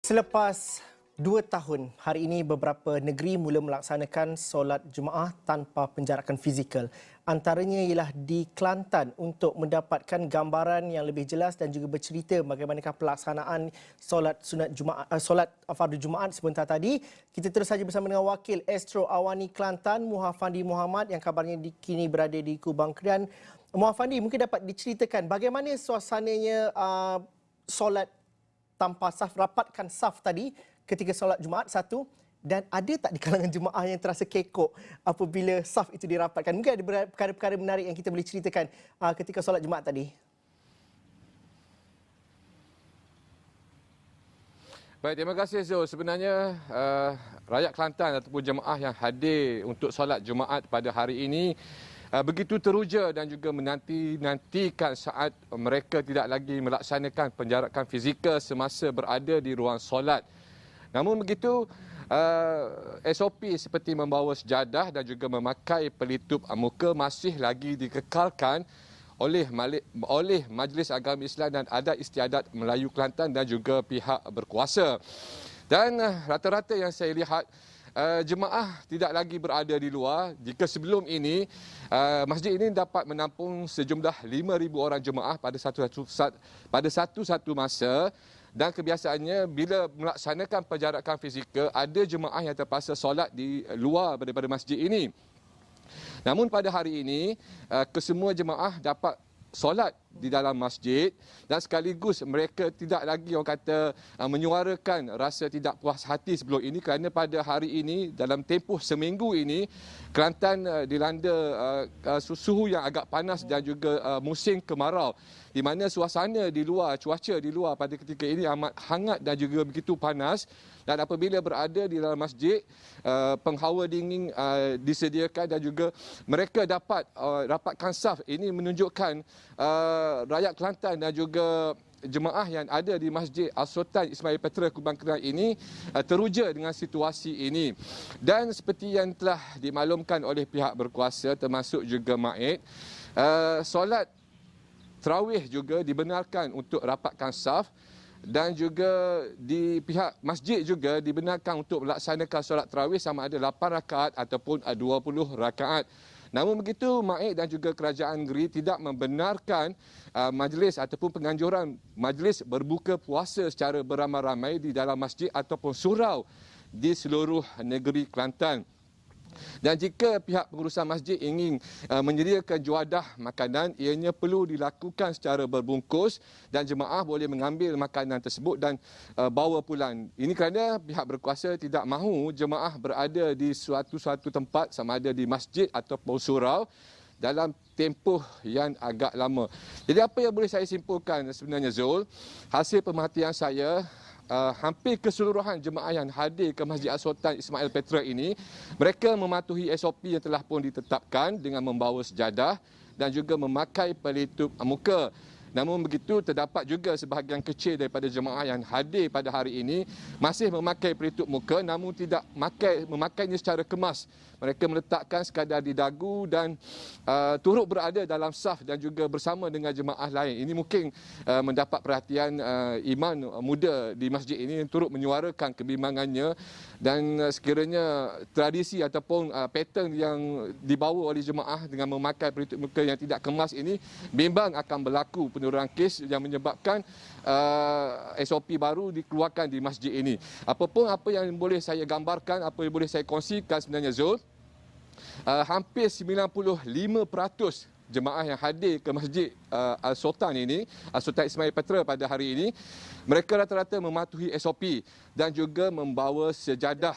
Selepas 2 tahun, hari ini beberapa negeri mula melaksanakan solat Jumaat tanpa penjarakan fizikal. Antaranya ialah di Kelantan untuk mendapatkan gambaran yang lebih jelas dan juga bercerita bagaimanakah pelaksanaan solat sunat Jumaat, solat fardu Jumaat sebentar tadi. Kita terus saja bersama dengan wakil Astro Awani Kelantan, Muhafandi Muhammad yang kabarnya kini berada di Kubang Krian. Muhafandi, mungkin dapat diceritakan bagaimana suasananya solat tanpa saf, rapatkan saf tadi ketika solat Jumaat satu, dan ada tak di kalangan jemaah yang terasa kekok apabila saf itu dirapatkan? Mungkin ada perkara-perkara menarik yang kita boleh ceritakan ketika solat Jumaat tadi. Baik, terima kasih Zul. Sebenarnya rakyat Kelantan ataupun jemaah yang hadir untuk solat Jumaat pada hari ini begitu teruja dan juga menantikan saat mereka tidak lagi melaksanakan penjarakan fizikal semasa berada di ruang solat. Namun begitu, SOP seperti membawa sejadah dan juga memakai pelitup muka masih lagi dikekalkan oleh Majlis Agama Islam dan Adat Istiadat Melayu Kelantan dan juga pihak berkuasa. Dan rata-rata yang saya lihat, jemaah tidak lagi berada di luar. Jika sebelum ini, masjid ini dapat menampung sejumlah 5,000 orang jemaah pada satu masa. Dan kebiasaannya bila melaksanakan penjarakan fizikal, ada jemaah yang terpaksa solat di luar daripada masjid ini. Namun pada hari ini, kesemua jemaah dapat solat di dalam masjid dan sekaligus mereka tidak lagi orang kata menyuarakan rasa tidak puas hati sebelum ini, kerana pada hari ini dalam tempoh seminggu ini Kelantan dilanda suhu yang agak panas dan juga musim kemarau, di mana suasana di luar, cuaca di luar pada ketika ini amat hangat dan juga begitu panas. Dan apabila berada di dalam masjid, penghawa dingin disediakan dan juga mereka dapat rapatkan saf. Ini menunjukkan rakyat Kelantan dan juga jemaah yang ada di Masjid Al-Sultan Ismail Petra Kubang Krian ini teruja dengan situasi ini. Dan seperti yang telah dimaklumkan oleh pihak berkuasa termasuk juga MAID, solat tarawih juga dibenarkan untuk rapatkan saf, dan juga di pihak masjid juga dibenarkan untuk melaksanakan solat tarawih sama ada 8 rakaat ataupun 20 rakaat. Namun begitu, MAID dan juga kerajaan negeri tidak membenarkan majlis ataupun penganjuran majlis berbuka puasa secara beramai-ramai di dalam masjid ataupun surau di seluruh negeri Kelantan. Dan jika pihak pengurusan masjid ingin menyediakan juadah makanan, ianya perlu dilakukan secara berbungkus dan jemaah boleh mengambil makanan tersebut dan bawa pulang. Ini kerana pihak berkuasa tidak mahu jemaah berada di suatu tempat sama ada di masjid ataupun surau dalam tempoh yang agak lama. Jadi apa yang boleh saya simpulkan sebenarnya Zul, hasil pemerhatian saya, hampir keseluruhan jemaah yang hadir ke Masjid Al-Sultan Ismail Petra ini, mereka mematuhi SOP yang telah pun ditetapkan dengan membawa sejadah dan juga memakai pelitup muka. Namun begitu, terdapat juga sebahagian kecil daripada jemaah yang hadir pada hari ini masih memakai pelitup muka namun tidak memakainya secara kemas. Mereka meletakkan sekadar di dagu dan turut berada dalam saf dan juga bersama dengan jemaah lain. Ini mungkin mendapat perhatian imam muda di masjid ini yang turut menyuarakan kebimbangannya, dan sekiranya tradisi ataupun pattern yang dibawa oleh jemaah dengan memakai pelitup muka yang tidak kemas ini bimbang akan berlaku penurunan kes yang menyebabkan SOP baru dikeluarkan di masjid ini. Apapun apa yang boleh saya gambarkan, apa yang boleh saya kongsikan sebenarnya Zul, hampir 95% jemaah yang hadir ke Masjid Al-Sultan ini, Al-Sultan Ismail Petra pada hari ini, mereka rata-rata mematuhi SOP dan juga membawa sejadah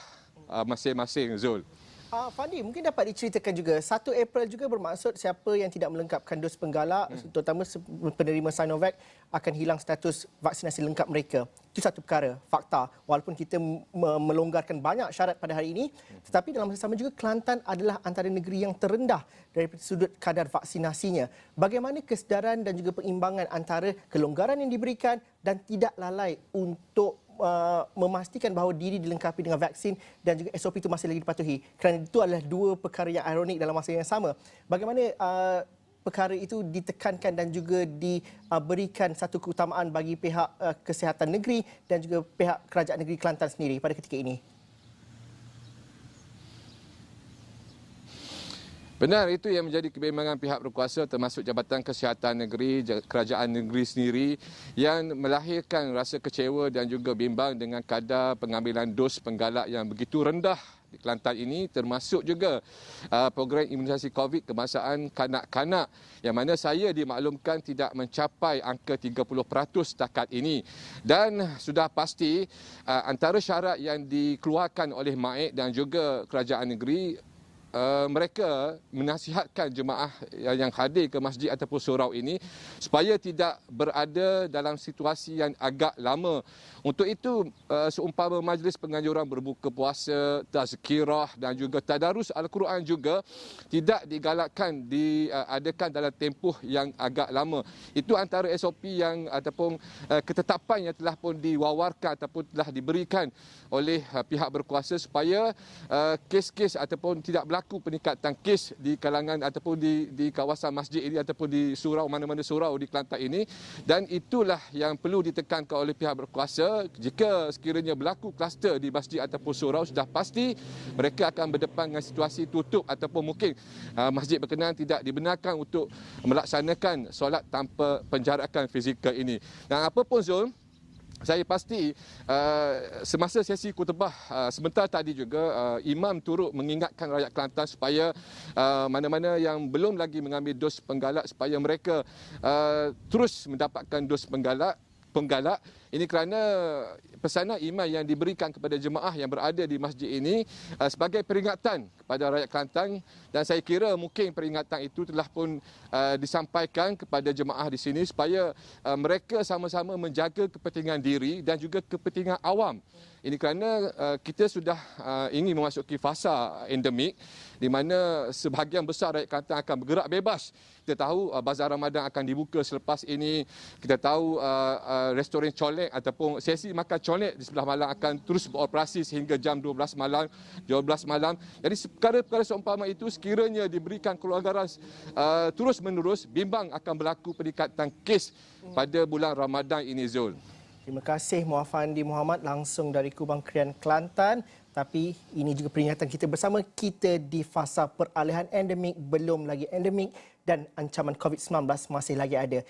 masing-masing Zul. Fandi, mungkin dapat diceritakan juga 1 April juga bermaksud siapa yang tidak melengkapkan dos penggalak, terutama penerima Sinovac, akan hilang status vaksinasi lengkap mereka. Itu satu perkara, fakta. Walaupun kita melonggarkan banyak syarat pada hari ini, tetapi dalam masa sama juga Kelantan adalah antara negeri yang terendah dari sudut kadar vaksinasinya. Bagaimana kesedaran dan juga peimbangan antara kelonggaran yang diberikan dan tidak lalai untuk memastikan bahawa diri dilengkapi dengan vaksin dan juga SOP itu masih lagi dipatuhi, kerana itu adalah 2 perkara yang ironik dalam masa yang sama. Bagaimana perkara itu ditekankan dan juga diberikan satu keutamaan bagi pihak kesihatan negeri dan juga pihak kerajaan negeri Kelantan sendiri pada ketika ini? Benar, itu yang menjadi kebimbangan pihak berkuasa termasuk Jabatan Kesihatan Negeri, Kerajaan Negeri sendiri yang melahirkan rasa kecewa dan juga bimbang dengan kadar pengambilan dos penggalak yang begitu rendah di Kelantan ini, termasuk juga program imunisasi COVID kebangsaan kanak-kanak yang mana saya dimaklumkan tidak mencapai angka 30% setakat ini. Dan sudah pasti antara syarat yang dikeluarkan oleh MAIC dan juga Kerajaan Negeri, mereka menasihatkan jemaah yang hadir ke masjid ataupun surau ini supaya tidak berada dalam situasi yang agak lama. Untuk itu, seumpama majlis penganjuran berbuka puasa, tazkirah dan juga tadarus Al-Quran juga tidak digalakkan diadakan dalam tempoh yang agak lama. Itu antara SOP yang ataupun ketetapan yang telah pun diwawarkan ataupun telah diberikan oleh pihak berkuasa supaya kes-kes ataupun tidak berlaku peningkatan kes di kalangan ataupun di kawasan masjid ini ataupun di surau mana-mana surau di Kelantan ini. Dan itulah yang perlu ditekankan oleh pihak berkuasa. Jika sekiranya berlaku kluster di masjid ataupun surau, sudah pasti mereka akan berdepan dengan situasi tutup ataupun mungkin masjid berkenaan tidak dibenarkan untuk melaksanakan solat tanpa penjarakan fizikal ini. Dan apapun Zul, saya pasti semasa sesi khutbah sebentar tadi juga imam turut mengingatkan rakyat Kelantan supaya mana-mana yang belum lagi mengambil dos penggalak supaya mereka terus mendapatkan dos penggalak. Ini kerana pesanan imam yang diberikan kepada jemaah yang berada di masjid ini sebagai peringatan kepada rakyat Kelantan, dan saya kira mungkin peringatan itu telah pun disampaikan kepada jemaah di sini supaya mereka sama-sama menjaga kepentingan diri dan juga kepentingan awam. Ini kerana kita sudah ingin memasuki fasa endemik di mana sebahagian besar rakyat Kelantan akan bergerak bebas. Kita tahu bazar Ramadan akan dibuka selepas ini. Kita tahu restoran colek ataupun sesi makan colek di sebelah malam akan terus beroperasi sehingga jam 12 malam. Jadi perkara-perkara seumpama itu sekiranya diberikan kelonggaran terus-menerus, bimbang akan berlaku peningkatan kes pada bulan Ramadan ini, Zul. Terima kasih Muhammad Muhammad langsung dari Kubang Krian, Kelantan. Tapi ini juga peringatan kita bersama, kita di fasa peralihan endemik, belum lagi endemik dan ancaman COVID-19 masih lagi ada.